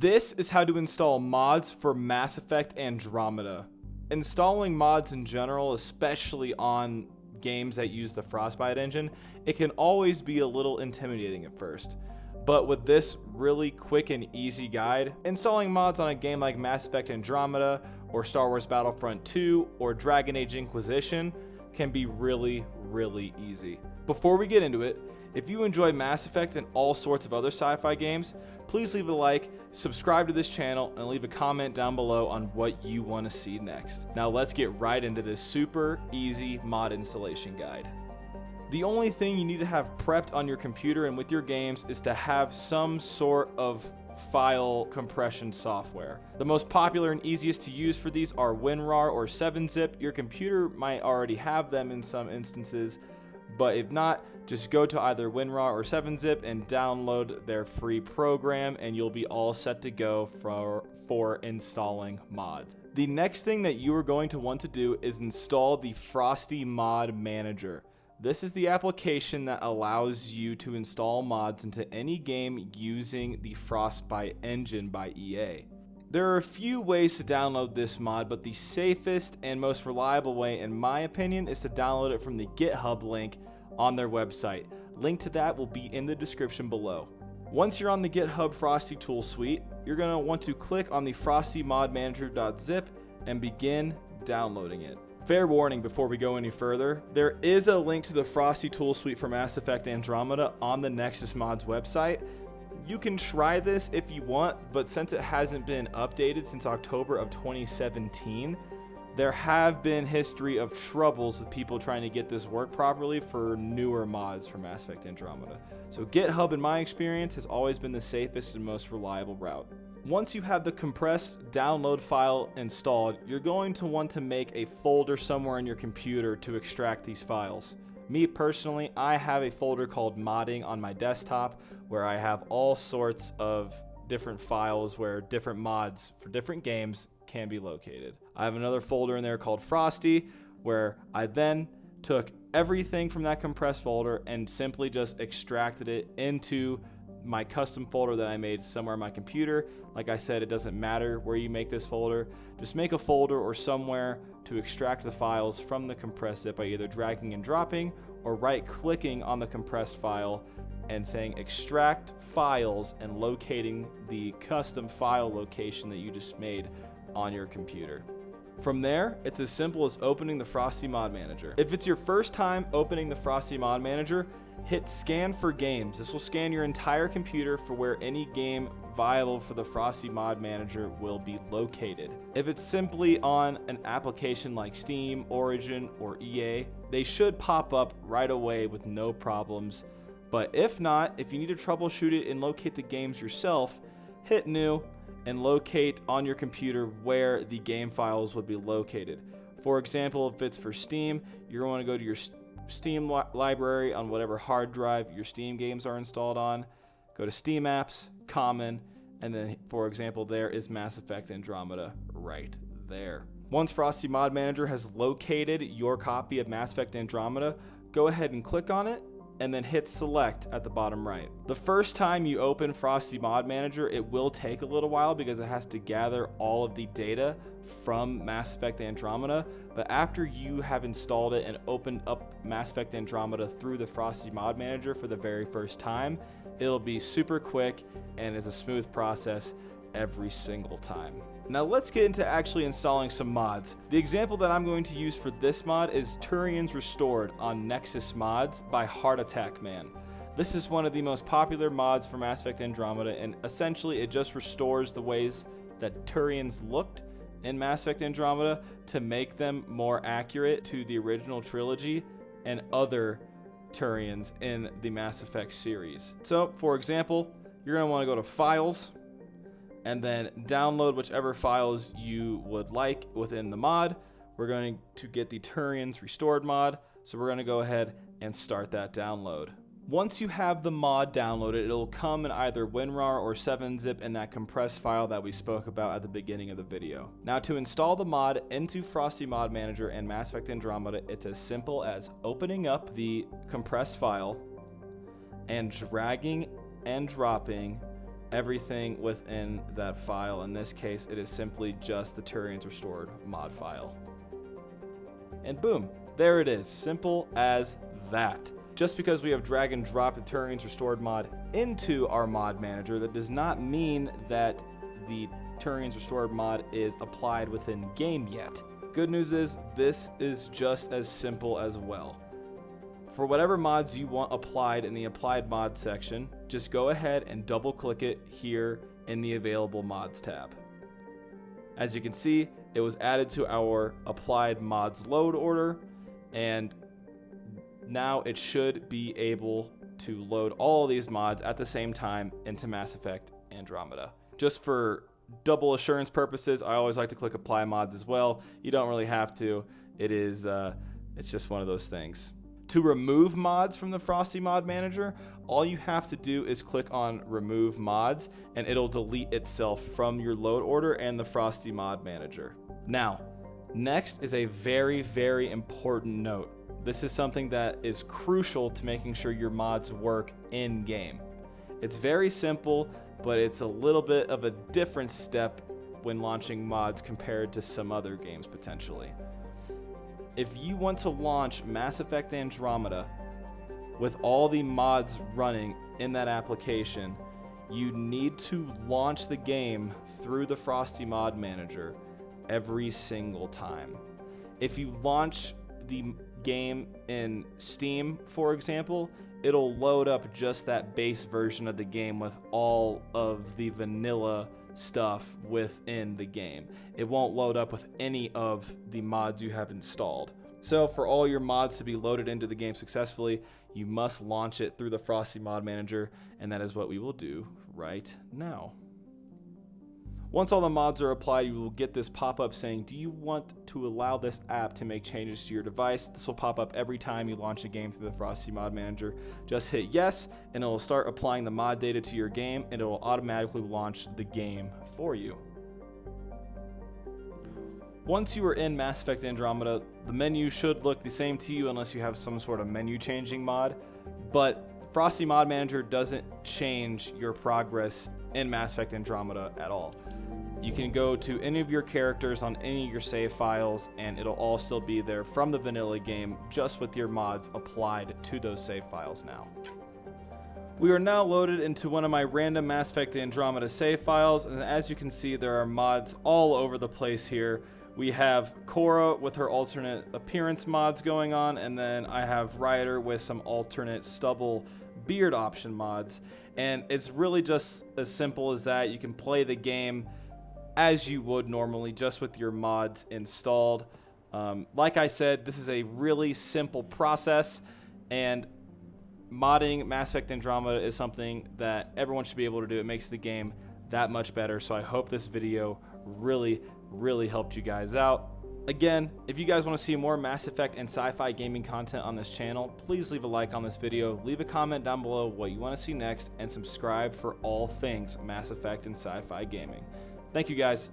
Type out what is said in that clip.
This is how to install mods for Mass Effect Andromeda. Installing mods in general, especially on games that use the Frostbite engine, it can always be a little intimidating at first. But with this really quick and easy guide, installing mods on a game like Mass Effect Andromeda or Star Wars Battlefront 2 or Dragon Age Inquisition can be really easy. Before we get into it, if you enjoy Mass Effect and all sorts of other sci-fi games, please leave a like, subscribe to this channel, and leave a comment down below on what you want to see next. Now let's get right into this super easy mod installation guide. The only thing you need to have prepped on your computer and with your games is to have some sort of file compression software. The most popular and easiest to use for these are Winrar or 7-Zip. Your computer might already have them in some instances, but if not, just go to either Winrar or 7-Zip and download their free program and you'll be all set to go for installing mods. The next thing that you are going to want to do is install the Frosty mod manager. This is the application that allows you to install mods into any game using the Frostbite engine by EA. There are a few ways to download this mod, but the safest and most reliable way, in my opinion, is to download it from the GitHub link on their website. Link to that will be in the description below. Once you're on the GitHub Frosty tool suite, you're going to want to click on the frostymodmanager.zip and begin downloading it. Fair warning before we go any further, there is a link to the Frosty tool suite for Mass Effect Andromeda on the Nexus Mods website. You can try this if you want, but since it hasn't been updated since October of 2017, there have been history of troubles with people trying to get this work properly for newer mods for Mass Effect Andromeda. So GitHub, in my experience, has always been the safest and most reliable route. Once you have the compressed download file installed, you're going to want to make a folder somewhere in your computer to extract these files. Me personally, I have a folder called modding on my desktop where I have all sorts of different files where different mods for different games can be located. I have another folder in there called Frosty where I then took everything from that compressed folder and simply just extracted it into my custom folder that I made somewhere on my computer. Like I said, it doesn't matter where you make this folder. Just make a folder or somewhere to extract the files from the compressed zip by either dragging and dropping or right-clicking on the compressed file and saying extract files and locating the custom file location that you just made on your computer. From there, it's as simple as opening the Frosty Mod Manager. If it's your first time opening the Frosty Mod Manager, hit Scan for Games. This will scan your entire computer for where any game viable for the Frosty Mod Manager will be located. If it's simply on an application like Steam, Origin, or EA, they should pop up right away with no problems. But if not, if you need to troubleshoot it and locate the games yourself, hit New and locate on your computer where the game files would be located. For example, if it's for Steam, you're going to go to your Steam library on whatever hard drive your Steam games are installed on. Go to Steam Apps, Common, and then, for example, there is Mass Effect Andromeda right there. Once Frosty Mod Manager has located your copy of Mass Effect Andromeda, go ahead and click on it and then hit select at the bottom right. The first time you open Frosty Mod Manager, it will take a little while because it has to gather all of the data from Mass Effect Andromeda, but after you have installed it and opened up Mass Effect Andromeda through the Frosty Mod Manager for the very first time, it'll be super quick and it's a smooth process every single time. Now let's get into actually installing some mods. The example that I'm going to use for this mod is Turians Restored on Nexus Mods by Heart Attack Man. This is one of the most popular mods for Mass Effect Andromeda, and essentially it just restores the ways that Turians looked in Mass Effect Andromeda to make them more accurate to the original trilogy and other Turians in the Mass Effect series. So, for example, you're going to want to go to Files, and then download whichever files you would like within the mod. We're going to get the Turians Restored mod, so we're going to go ahead and start that download. Once you have the mod downloaded, it'll come in either Winrar or 7-Zip in that compressed file that we spoke about at the beginning of the video. Now to install the mod into Frosty Mod Manager and Mass Effect Andromeda, it's as simple as opening up the compressed file and dragging and dropping everything within that file. In this case, it is simply just the Turian's Restored mod file. And boom, there it is, simple as that. Just because we have drag and dropped the Turian's Restored mod into our mod manager, that does not mean that the Turian's Restored mod is applied within game yet. Good news is this is just as simple as well. For whatever mods you want applied in the applied mod section, just go ahead and double click it here in the available mods tab. As you can see, it was added to our applied mods load order, and now it should be able to load all these mods at the same time into Mass Effect Andromeda. Just for double assurance purposes, I always like to click apply mods as well. You don't really have to. It's just one of those things. To remove mods from the Frosty mod manager, all you have to do is click on remove mods and it'll delete itself from your load order and the Frosty mod manager. Now, next is a very, very important note. This is something that is crucial to making sure your mods work in game. It's very simple, but it's a little bit of a different step when launching mods compared to some other games potentially. If you want to launch Mass Effect Andromeda with all the mods running in that application, you need to launch the game through the Frosty mod manager every single time. If you launch the game in Steam, for example, it'll load up just that base version of the game with all of the vanilla stuff within the game. It won't load up with any of the mods you have installed. So for all your mods to be loaded into the game successfully, you must launch it through the Frosty mod manager, and that is what we will do right now. Once all the mods are applied, you will get this pop-up saying, do you want to allow this app to make changes to your device? This will pop up every time you launch a game through the Frosty mod manager. Just hit yes, and it will start applying the mod data to your game, and it will automatically launch the game for you. Once you are in Mass Effect Andromeda, the menu should look the same to you unless you have some sort of menu changing mod, but Frosty mod manager doesn't change your progress in Mass Effect Andromeda at all. You can go to any of your characters on any of your save files and it'll all still be there from the vanilla game, just with your mods applied to those save files now. We are now loaded into one of my random Mass Effect Andromeda save files, and as you can see, there are mods all over the place here. We have Cora with her alternate appearance mods going on, and then I have Ryder with some alternate stubble beard option mods, and it's really just as simple as that. You can play the game as you would normally, just with your mods installed. Like I said, this is a really simple process, and modding Mass Effect Andromeda is something that everyone should be able to do. It makes the game that much better, so I hope this video really helped you guys out. Again, if you guys want to see more Mass Effect and sci-fi gaming content on this channel, please leave a like on this video, leave a comment down below what you want to see next, and subscribe for all things Mass Effect and sci-fi gaming. Thank you guys.